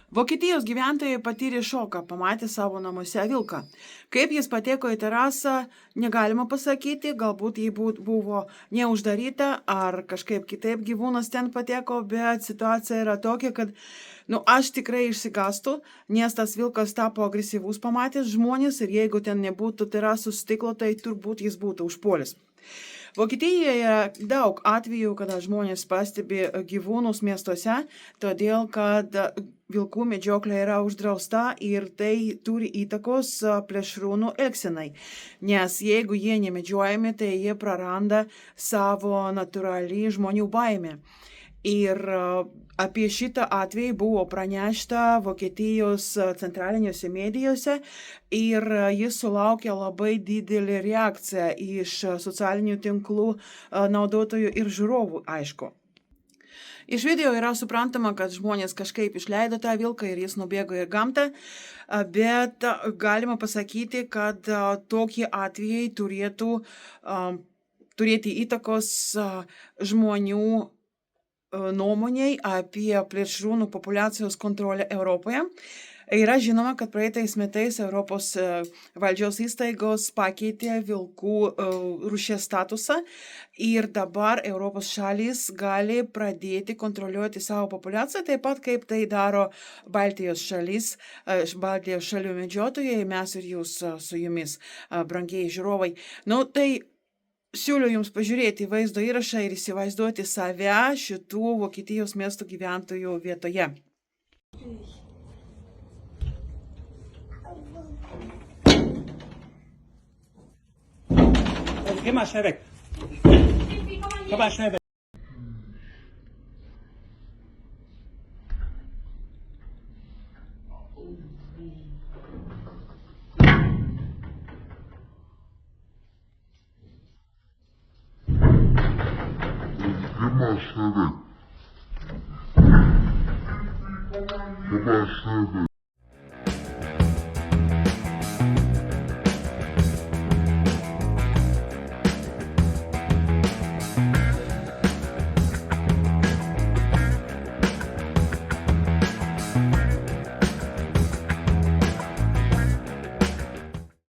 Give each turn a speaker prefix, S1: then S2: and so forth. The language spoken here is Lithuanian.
S1: Vokietijos gyventojai patyrė šoką, pamatė savo namuose vilką. Kaip jis pateko į terasą, negalima pasakyti, galbūt jį buvo neuždaryta ar kažkaip kitaip gyvūnas ten pateko, bet situacija yra tokia, kad aš tikrai išsigąstu, nes tas vilkas tapo agresyvus pamatęs žmonės ir jeigu ten nebūtų terasų stiklo, tai turbūt jis būtų užpuolęs. Vokietijoje yra daug atvejų, kada žmonės pastebi gyvūnus miestuose, todėl kad vilkų medžioklė yra uždrausta ir tai turi įtakos plėšrūnų elgsenai. Nes jeigu jie nemedžiojami, tai jie praranda savo natūralį žmonių baimę. Ir apie šitą atvejį buvo pranešta Vokietijos centraliniuose medijose ir jis sulaukė labai didelį reakciją iš socialinių tinklų naudotojų ir žiūrovų, aišku. Iš video yra suprantama, kad žmonės kažkaip išleido tą vilką ir jis nubėgo į gamtą, bet galima pasakyti, kad tokie atvejai turėtų turėti įtakos žmonių nuomoniai apie plėšrūnų populiacijos kontrolę Europoje. Yra žinoma, kad praeitais metais Europos valdžios įstaigos pakeitė vilkų rūšies statusą ir dabar Europos šalys gali pradėti kontroliuoti savo populiaciją, taip pat kaip tai daro Baltijos šalių medžiotojai, mes ir jūs su jumis, brangieji žiūrovai. Tai siūliu jums pažiūrėti vaizdo įrašą ir įsivaizduoti save šitų Vokietijos miestų gyventojų vietoje.
S2: Geh mal schnell weg. Komm mal schnell weg.
S3: Immer schnell weg.